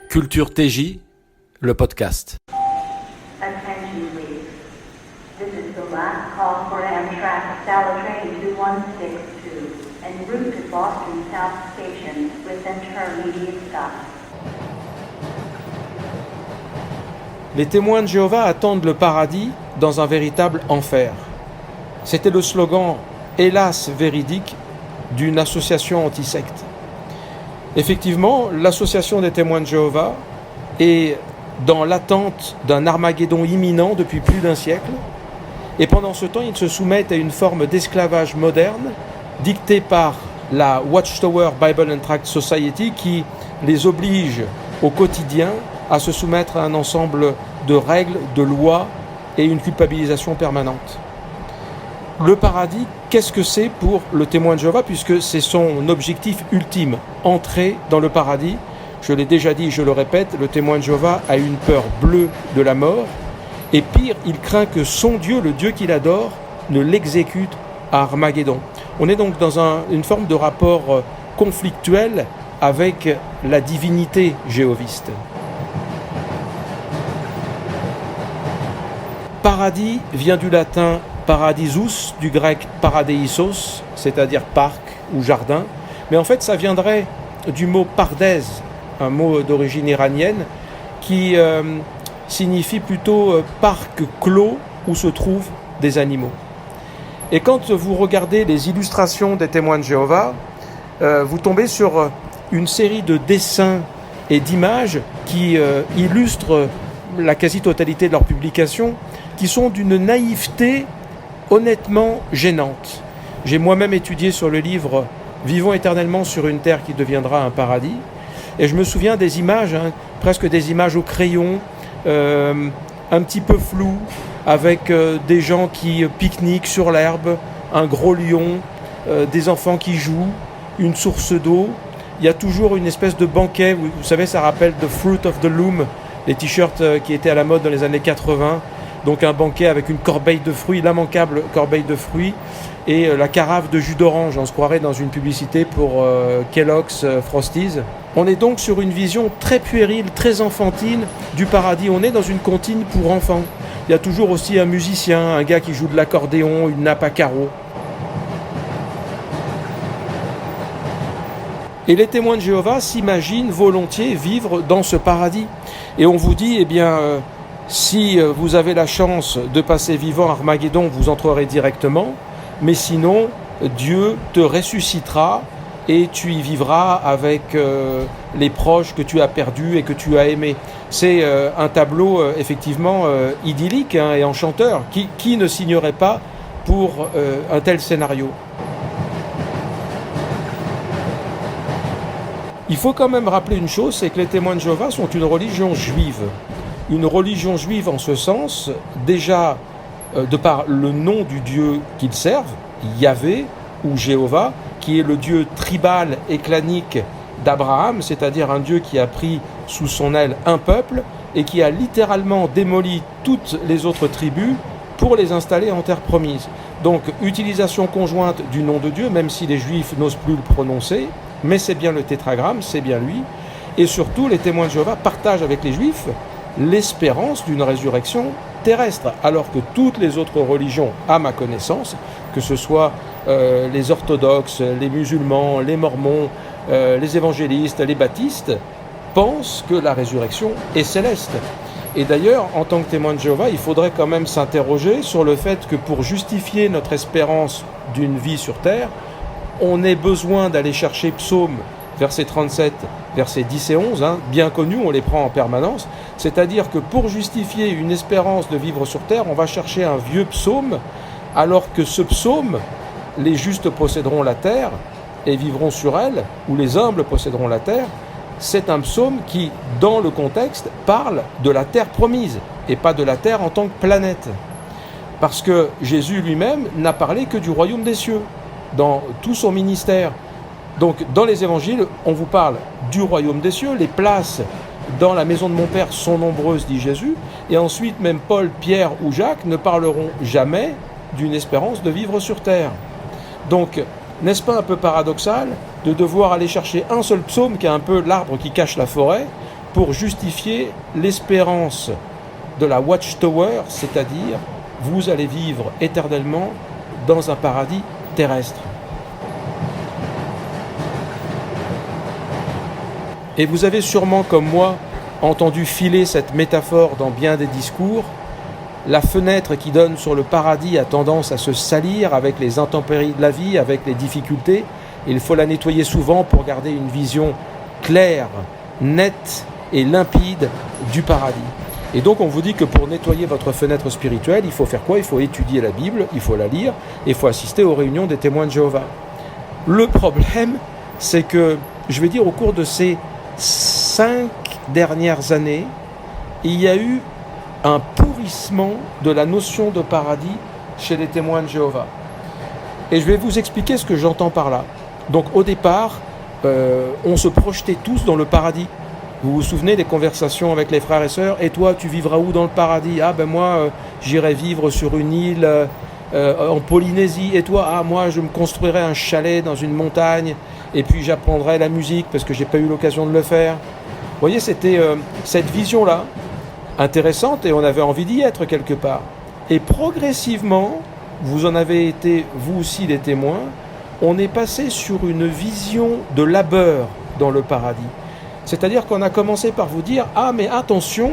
Culture TJ, le podcast. Attention please. This is the last call for Amtrak Stella Train 2162 en route to Boston South Station with intermediate stop. Les témoins de Jéhovah attendent le paradis dans un véritable enfer. C'était le slogan, hélas véridique, d'une association anti-secte. Effectivement, l'association des témoins de Jéhovah est dans l'attente d'un Armageddon imminent depuis plus d'un siècle, et pendant ce temps, ils se soumettent à une forme d'esclavage moderne, dictée par la Watchtower Bible and Tract Society, qui les oblige au quotidien à se soumettre à un ensemble de règles, de lois et une culpabilisation permanente. Le paradis, qu'est-ce que c'est pour le témoin de Jéhovah, puisque c'est son objectif ultime, entrer dans le paradis. Je l'ai déjà dit, je le répète, le témoin de Jéhovah a une peur bleue de la mort, et pire, il craint que son Dieu, le Dieu qu'il adore, ne l'exécute à Armageddon. On est donc dans une forme de rapport conflictuel avec la divinité jéhoviste. Paradis vient du latin paradisus, du grec paradeisos, c'est-à-dire parc ou jardin, mais en fait ça viendrait du mot pardèse, un mot d'origine iranienne, qui signifie plutôt parc clos où se trouvent des animaux. Et quand vous regardez les illustrations des témoins de Jéhovah, vous tombez sur une série de dessins et d'images qui illustrent la quasi-totalité de leurs publications, qui sont d'une naïveté honnêtement gênante. J'ai moi-même étudié sur le livre « Vivons éternellement sur une terre qui deviendra un paradis », et je me souviens des images, presque des images au crayon, un petit peu floues, avec des gens qui pique-niquent sur l'herbe, un gros lion, des enfants qui jouent, une source d'eau. Il y a toujours une espèce de banquet, vous savez, ça rappelle « The Fruit of the Loom », les t-shirts qui étaient à la mode dans les années 80. Donc un banquet avec une corbeille de fruits, l'immanquable corbeille de fruits, et la carafe de jus d'orange. On se croirait dans une publicité pour Kellogg's Frosties. On est donc sur une vision très puérile, très enfantine du paradis. On est dans une comptine pour enfants. Il y a toujours aussi un musicien, un gars qui joue de l'accordéon, une nappe à carreaux. Et les témoins de Jéhovah s'imaginent volontiers vivre dans ce paradis. Et on vous dit, si vous avez la chance de passer vivant à Armageddon, vous entrerez directement, mais sinon, Dieu te ressuscitera et tu y vivras avec les proches que tu as perdus et que tu as aimés. C'est un tableau effectivement idyllique et enchanteur. Qui ne signerait pas pour un tel scénario ? Il faut quand même rappeler une chose, c'est que les témoins de Jéhovah sont une religion juive. Une religion juive en ce sens, déjà de par le nom du Dieu qu'ils servent, Yahvé ou Jéhovah, qui est le Dieu tribal et clanique d'Abraham, c'est-à-dire un Dieu qui a pris sous son aile un peuple et qui a littéralement démoli toutes les autres tribus pour les installer en terre promise. Donc, utilisation conjointe du nom de Dieu, même si les Juifs n'osent plus le prononcer, mais c'est bien le tétragramme, c'est bien lui. Et surtout, les témoins de Jéhovah partagent avec les Juifs l'espérance d'une résurrection terrestre, alors que toutes les autres religions, à ma connaissance, que ce soit les orthodoxes, les musulmans, les mormons, les évangélistes, les baptistes, pensent que la résurrection est céleste. Et d'ailleurs, en tant que témoin de Jéhovah, il faudrait quand même s'interroger sur le fait que pour justifier notre espérance d'une vie sur terre, on ait besoin d'aller chercher Psaume, verset 37, versets 10 et 11, bien connus, on les prend en permanence. C'est-à-dire que pour justifier une espérance de vivre sur terre, on va chercher un vieux psaume, alors que ce psaume, les justes posséderont la terre et vivront sur elle, ou les humbles posséderont la terre, c'est un psaume qui, dans le contexte, parle de la terre promise, et pas de la terre en tant que planète. Parce que Jésus lui-même n'a parlé que du royaume des cieux, dans tout son ministère. Donc, dans les évangiles, on vous parle du royaume des cieux, les places dans la maison de mon Père sont nombreuses, dit Jésus, et ensuite, même Paul, Pierre ou Jacques ne parleront jamais d'une espérance de vivre sur terre. Donc, n'est-ce pas un peu paradoxal de devoir aller chercher un seul psaume qui est un peu l'arbre qui cache la forêt pour justifier l'espérance de la Watchtower, c'est-à-dire vous allez vivre éternellement dans un paradis terrestre. Et vous avez sûrement, comme moi, entendu filer cette métaphore dans bien des discours. La fenêtre qui donne sur le paradis a tendance à se salir avec les intempéries de la vie, avec les difficultés. Il faut la nettoyer souvent pour garder une vision claire, nette et limpide du paradis. Et donc on vous dit que pour nettoyer votre fenêtre spirituelle, il faut faire quoi? Il faut étudier la Bible, il faut la lire, et il faut assister aux réunions des témoins de Jéhovah. Le problème, c'est que, je vais dire, au cours de ces 5 dernières années, il y a eu un pourrissement de la notion de paradis chez les témoins de Jéhovah. Et je vais vous expliquer ce que j'entends par là. Donc au départ, on se projetait tous dans le paradis. Vous vous souvenez des conversations avec les frères et sœurs? Et toi, tu vivras où dans le paradis? Ah ben moi, j'irai vivre sur une île en Polynésie. Et toi? Ah moi, je me construirai un chalet dans une montagne. Et puis j'apprendrai la musique parce que j'ai pas eu l'occasion de le faire. Vous voyez, c'était cette vision-là, intéressante, et on avait envie d'y être quelque part. Et progressivement, vous en avez été, vous aussi, des témoins, on est passé sur une vision de labeur dans le paradis. C'est-à-dire qu'on a commencé par vous dire « Ah, mais attention,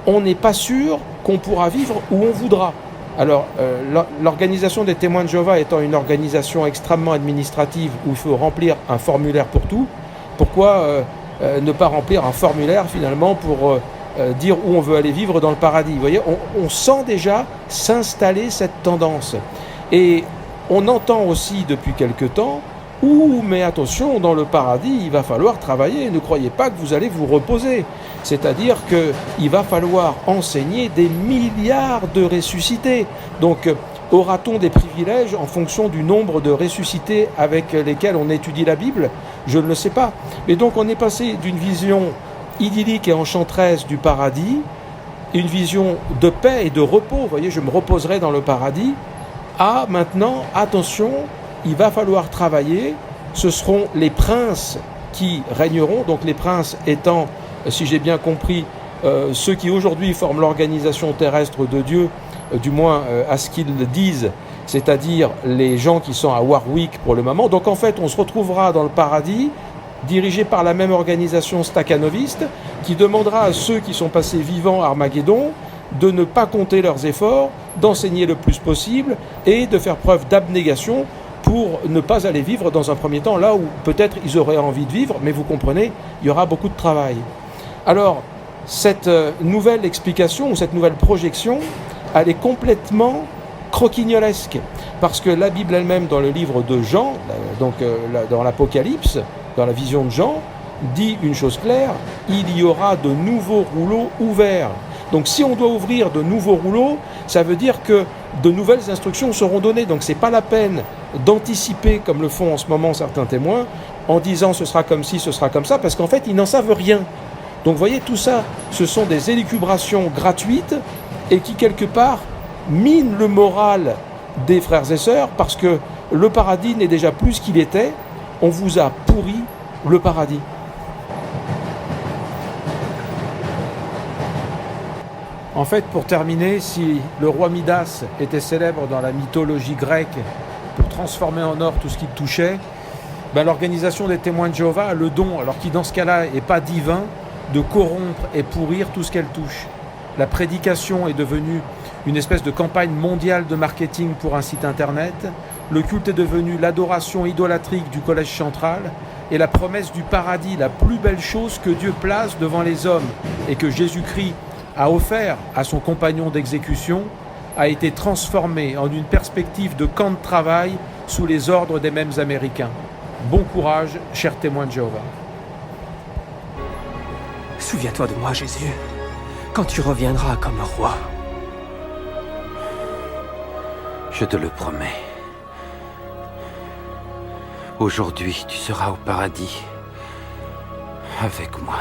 on n'est pas sûr qu'on pourra vivre où on voudra ». Alors, l'organisation des témoins de Jéhovah étant une organisation extrêmement administrative où il faut remplir un formulaire pour tout, pourquoi ne pas remplir un formulaire finalement pour dire où on veut aller vivre dans le paradis? Vous voyez, on sent déjà s'installer cette tendance. Et on entend aussi depuis quelque temps « Ouh, mais attention, dans le paradis, il va falloir travailler, ne croyez pas que vous allez vous reposer ». C'est-à-dire qu'il va falloir enseigner des milliards de ressuscités. Donc, aura-t-on des privilèges en fonction du nombre de ressuscités avec lesquels on étudie la Bible? Je ne le sais pas. Mais donc, on est passé d'une vision idyllique et enchanteresse du paradis, une vision de paix et de repos, vous voyez, je me reposerai dans le paradis, à maintenant, attention, il va falloir travailler, ce seront les princes qui régneront, donc les princes étant, si j'ai bien compris, ceux qui aujourd'hui forment l'organisation terrestre de Dieu, du moins à ce qu'ils disent, c'est-à-dire les gens qui sont à Warwick pour le moment. Donc en fait, on se retrouvera dans le paradis, dirigé par la même organisation stakhanoviste, qui demandera à ceux qui sont passés vivants à Armageddon de ne pas compter leurs efforts, d'enseigner le plus possible et de faire preuve d'abnégation pour ne pas aller vivre dans un premier temps là où peut-être ils auraient envie de vivre, mais vous comprenez, il y aura beaucoup de travail. Alors, cette nouvelle explication ou cette nouvelle projection, elle est complètement croquignolesque, parce que la Bible elle-même, dans le livre de Jean, donc dans l'Apocalypse, dans la vision de Jean, dit une chose claire, il y aura de nouveaux rouleaux ouverts. Donc si on doit ouvrir de nouveaux rouleaux, ça veut dire que de nouvelles instructions seront données. Donc c'est pas la peine d'anticiper, comme le font en ce moment certains témoins, en disant ce sera comme ci, ce sera comme ça, parce qu'en fait ils n'en savent rien. Donc vous voyez, tout ça, ce sont des élucubrations gratuites et qui quelque part minent le moral des frères et sœurs, parce que le paradis n'est déjà plus ce qu'il était. On vous a pourri le paradis. En fait, pour terminer, si le roi Midas était célèbre dans la mythologie grecque pour transformer en or tout ce qu'il touchait, l'organisation des témoins de Jéhovah a le don, alors qui dans ce cas-là n'est pas divin, de corrompre et pourrir tout ce qu'elle touche. La prédication est devenue une espèce de campagne mondiale de marketing pour un site internet. Le culte est devenu l'adoration idolâtrique du collège central. Et la promesse du paradis, la plus belle chose que Dieu place devant les hommes et que Jésus-Christ a offert à son compagnon d'exécution, a été transformée en une perspective de camp de travail sous les ordres des mêmes Américains. Bon courage, chers témoins de Jéhovah. Souviens-toi de moi, Jésus, quand tu reviendras comme roi. Je te le promets. Aujourd'hui, tu seras au paradis avec moi.